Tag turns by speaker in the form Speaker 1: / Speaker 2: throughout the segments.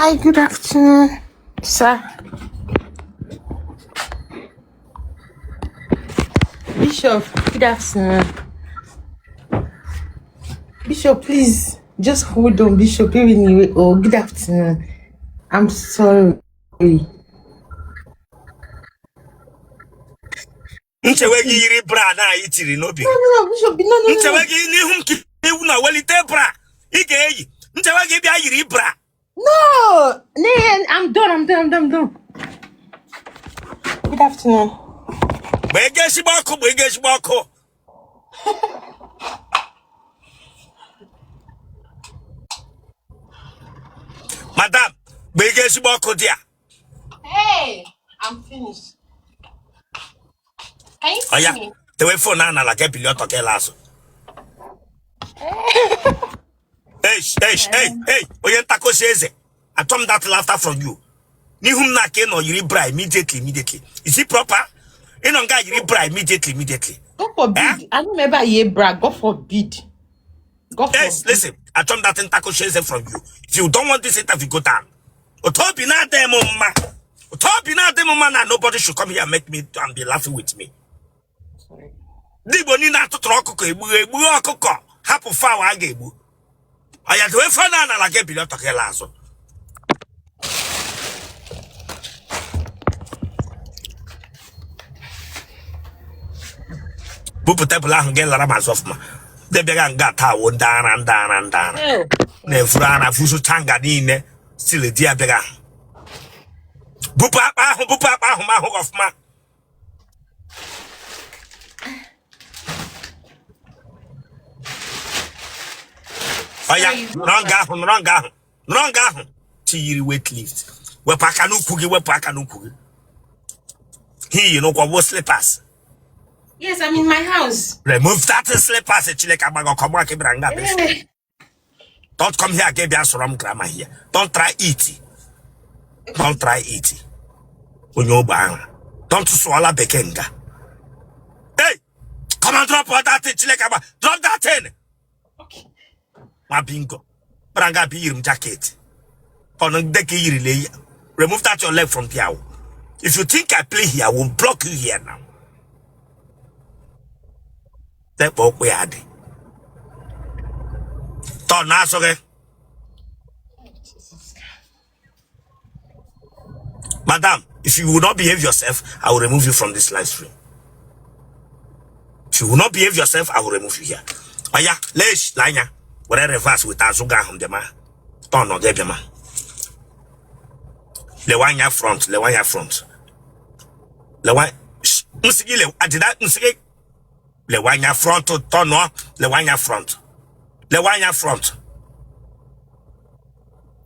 Speaker 1: Hi, good afternoon, sir. Bishop, good afternoon. Bishop, please, just hold on, Bishop. Anyway, oh, good afternoon. I'm sorry.
Speaker 2: Nchewegi yiri bra na itiri n'obi.
Speaker 1: No, Bishop, no.
Speaker 2: Nchewegi n'ihu ki ewu na welite bra. Ike eyi. Nchewegi bia yiri bra.
Speaker 1: No, I'm done. Good afternoon.
Speaker 2: Gbege shiboko. Madam, gbege shiboko dia.
Speaker 1: Hey, I'm finished. Can you see me?
Speaker 2: The way for na like billion to get lasso. Hey. Oyen tako sheze. I told that laughter from you. Ni hum na ke no yiri bra immediately. Is it proper? Inonga yiri bra immediately.
Speaker 1: God forbid. I don't remember ye brag. God forbid.
Speaker 2: Yes, listen. I told that in tako sheze from you. If you don't want this interview, go down. Otobi na demo ma na nobody should come here and make me and be laughing with me.
Speaker 1: Sorry.
Speaker 2: Dibo ni na tutro okuko egbu okuko hapu fa wa ga egbu. Aya to efa na la ge billion to ke lazo. Bupu tebula ahụ ge lara mazofma. De bega nga ta wo ndana. Na fura na fusu tanga niile still dia bega. Bupu apa ahụ ma hụ ofma. Oya, wrong ahụ. Tiyiri weight lift. Wepa aka n'ukwu gị. He, you know, what slippers.
Speaker 1: Yes, I'm in my house.
Speaker 2: Remove that slippers. Don't come here, get your from grammar here. Don't try it. Don't swallow bekenga. Hey, come and drop that thing. Drop that thing.
Speaker 1: Okay.
Speaker 2: My bingo. Branga beer jacket. On a deck relay. Remove that your leg from here. If you think I play here, I will block you here now. That boy we had. Don't ask okay. Madam, if you will not behave yourself, I will remove you from this live stream. If you will not behave yourself, I will remove you here. Oh yeah, let's lanya. Whatever reverse with Azuga on the man. Don't know get the man. Lewanya front. Musigile, I did that musig. Lewanya front to turn off. Lewanya front.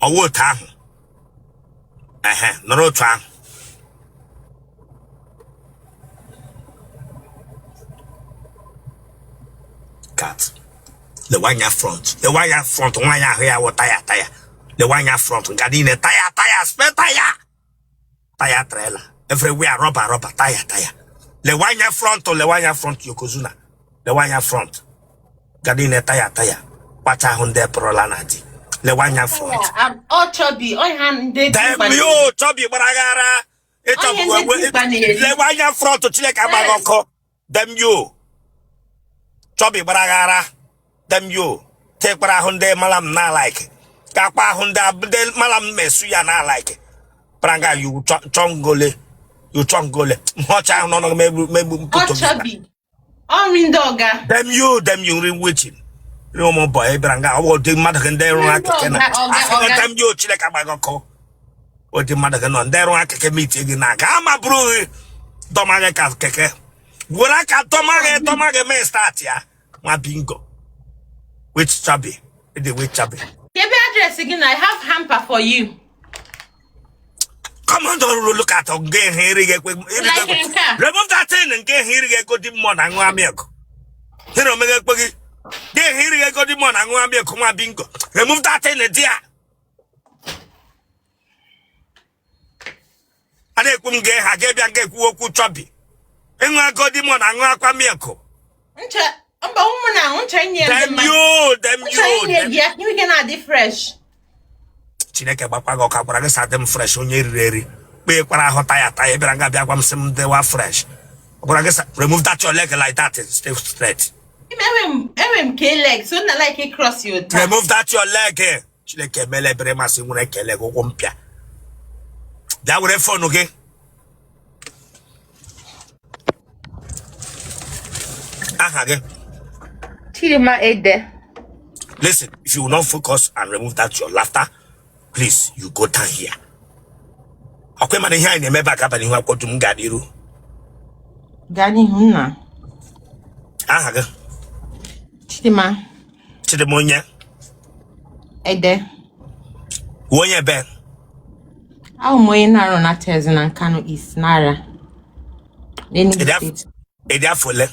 Speaker 2: A water. No try. Cut. Lewanya front. Wanya here, what tire. Lewanya front. Gadine tire, spare tire. Tire trailer. Everywhere, rubber, tire. Lewanya front, Yokozuna. Lewanya front. Gadine tire. Wacha hunde prolanati. Lewanya front.
Speaker 1: I'm all chubby. Damn
Speaker 2: you, chubby baragara. Lewanya front to chileka bagoko. Damn you. Chubby baragara. Damn you. Take barahunde malam na like. Kapa hunda malam mesuya na like. Pranga you chongole. Mocha no maybe
Speaker 1: all chubby. All in dogga.
Speaker 2: Damn you ring witching. No more boy, Branga. I the mother can there on damn you chileka bagoko. Or the mother can on there on a meet again. Gama brew. Domaga keke. Guraka Tomage may start ya. My bingo. Which chubby? The which chubby.
Speaker 1: Give me address again. I have hamper for you.
Speaker 2: Come on, don't look at again here. Remove that thing and get here. Go to Mon and Wamiako. Here, make a get here. Go to Mon and Wamiako. Bingo. Remove that thing, dear. I didn't get her. Get Woku chubby. And I got him on and Wamiako. Damn you.
Speaker 1: You can add it fresh.
Speaker 2: Chineke bakwa go ka gwara gị sa dem fresh onye riri kpe kwara ahụta ya ta ebere nga bịa gwa m sị m dewa fresh gwara gị remove that your leg like that stay straight.
Speaker 1: Leg so not like cross your tongue.
Speaker 2: Remove that your leg. Chineke mele bere masị nwere kele ụkwụ mpịa bịa were phone gị. Aha gị.
Speaker 1: Chidima Ede.
Speaker 2: Listen, if you will not focus and remove that your laughter, please, you go down here. Okay, man, here in the member company who are going to Mugadiru.
Speaker 1: Gani Huna.
Speaker 2: Aha.
Speaker 1: Chidima.
Speaker 2: Chidimunya.
Speaker 1: Ede.
Speaker 2: Wonya Ben.
Speaker 1: How moye naro na tezen and Kano is Nara.
Speaker 2: Ede afole.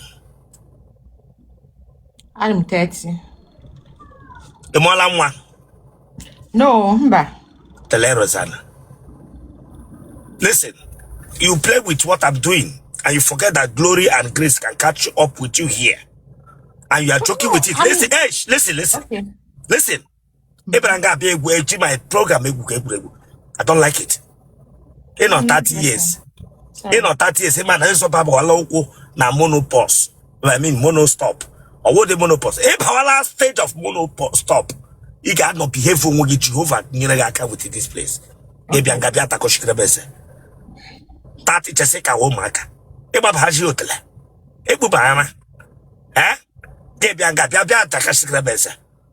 Speaker 1: I'm 30.
Speaker 2: The mola mwa.
Speaker 1: No, mba.
Speaker 2: Tele Rosanna. Listen, you play with what I'm doing and you forget that glory and grace can catch up with you here. And you are joking with it. Listen, hey, listen.
Speaker 1: Okay.
Speaker 2: Listen. My program, I don't like it. In 30 years. In 30 years, man, I saw Papa na monopause. I mean, monostop. Or what the monopause? If our last stage of monostop, you cannot behave for Jehovah with this place. Maybe I'm going to attack 30 cheseka womaka. Eba bhaji otele. Ebu bahama. Eh?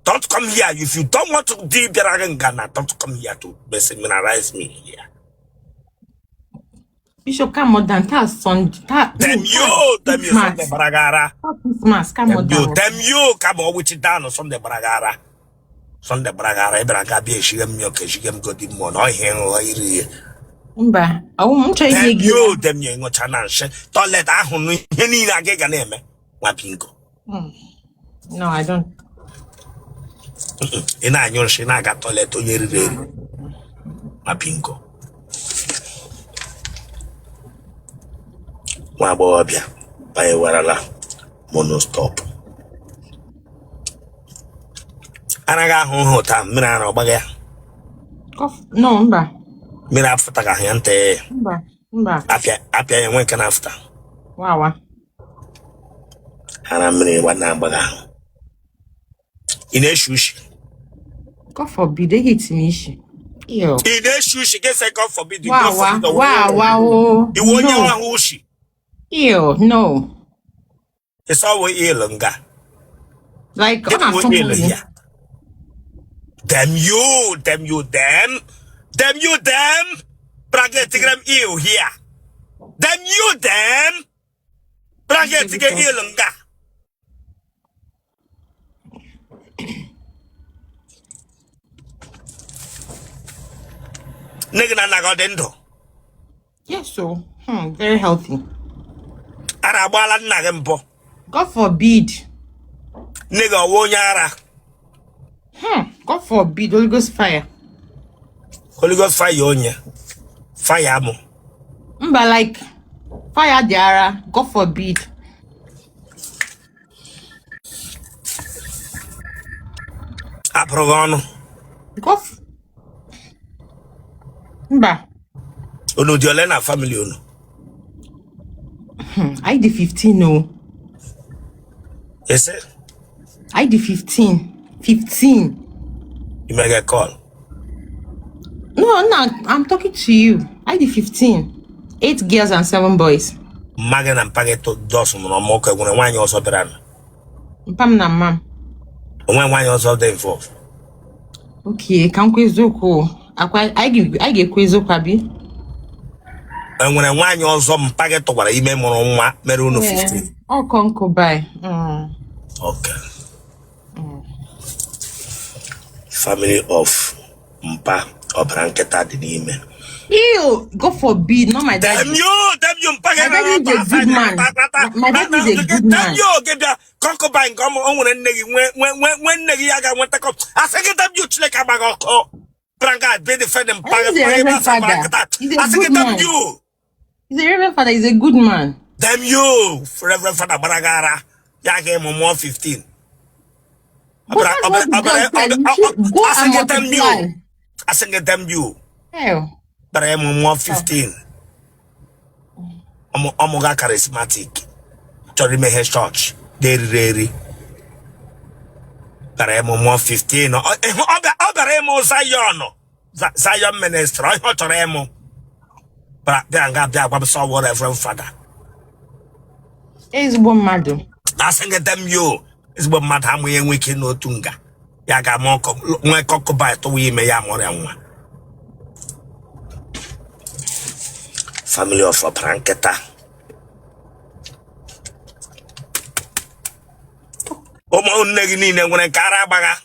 Speaker 2: Don't come here. If you don't want to do Biara Ghana, don't come here to seminarize me here.
Speaker 1: Bishop, come on down. That's Sunday.
Speaker 2: Them you Sunday Bragara.
Speaker 1: Christmas, come on down.
Speaker 2: Them you come on with it down on Sunday Bragara. Sunday Bragara, Ebraga be shigam milk, shigam got in one. I hear
Speaker 1: Mba, I won't try
Speaker 2: them you no channel. Don't let Ahun any nagega name. Wapingo.
Speaker 1: No, I don't.
Speaker 2: Ina nyon shina ga toilet onye riri. Wapingo. Nwa Bia Biara monostop. Anaga hụ ta mmiri ara ọgbaga ya.
Speaker 1: No, mba.
Speaker 2: Mmiri afụta ka ya nte.
Speaker 1: Mba.
Speaker 2: Apịa ya nwe kana afụta.
Speaker 1: Wawa.
Speaker 2: Ana mmiri wa na agbaga ahụ. Ị na-eshu ushi.
Speaker 1: God forbid, they hit me. Ew.
Speaker 2: Ị na-eshu ushi, get say God forbid.
Speaker 1: Wow.
Speaker 2: Iwu onye nwa hụ ushi.
Speaker 1: Ew, no.
Speaker 2: It's always ill nga.
Speaker 1: Like,
Speaker 2: Damn you. Bracket gram ill here. Damn you, Bracket get ill nga. Nigga na godendo.
Speaker 1: Yes, so. Very healthy.
Speaker 2: Arabala nagempo.
Speaker 1: God forbid.
Speaker 2: Nigga Nwe Ara.
Speaker 1: God forbid. Holy Ghost fire.
Speaker 2: Holy Ghost fire onya. Fire mo.
Speaker 1: Mba like fire Biara. God forbid.
Speaker 2: Aprogano.
Speaker 1: Mba.
Speaker 2: Ono diolena family ono.
Speaker 1: I did 15 no.
Speaker 2: Yes sir.
Speaker 1: I did 15. 15.
Speaker 2: You may get call.
Speaker 1: No, I'm talking to you. I did 15. 8 girls and 7 boys.
Speaker 2: Magan and Pageto Dawson or Mocha when one year also beran.
Speaker 1: Pam na mam.
Speaker 2: When 1 year also there involved.
Speaker 1: Okay, can Kwezoko. I get Kwezoko abi.
Speaker 2: And when 1 year also Pageto what I remember Meruno 15.
Speaker 1: Oh, conco by.
Speaker 2: Okay. Family of Obara Nkita Di Nime.
Speaker 1: Ew, God forbid, not my dad.
Speaker 2: Damn you,
Speaker 1: my dad is a good man. My dad is a good man.
Speaker 2: Damn you, get the concubine come on when Negi Yaga went to come. I say get them you like a bag of Branca, be defending
Speaker 1: Reverend Father. He's a good man. He's a Reverend Father, he's a good man.
Speaker 2: Damn you, Reverend Father Baragara. Yaga more 15. asing them you.
Speaker 1: Hell.
Speaker 2: But I'm more 15. Omoga charismatic. Chori me his church. Deri. But I'm more 15. Oberemo Zion. Zion minister. I hot Remo. But then got that saw what Reverend Father.
Speaker 1: Is one madam.
Speaker 2: Asing them you. Is what madam we wiki no tunga. Yaga monko. Mwe koko by to we me yamore. Family of Obara Nkita. Omo Nigerian Igbo Nwere kara baga.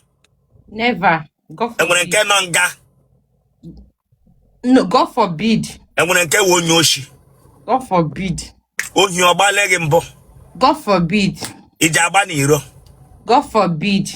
Speaker 1: Never. God
Speaker 2: Nwere
Speaker 1: forbid.
Speaker 2: nonga.
Speaker 1: No, God forbid.
Speaker 2: Nwere wonyoshi.
Speaker 1: God forbid.
Speaker 2: Ohi oba legi mbo.
Speaker 1: God forbid.
Speaker 2: Ija aba ni iro.
Speaker 1: God forbid.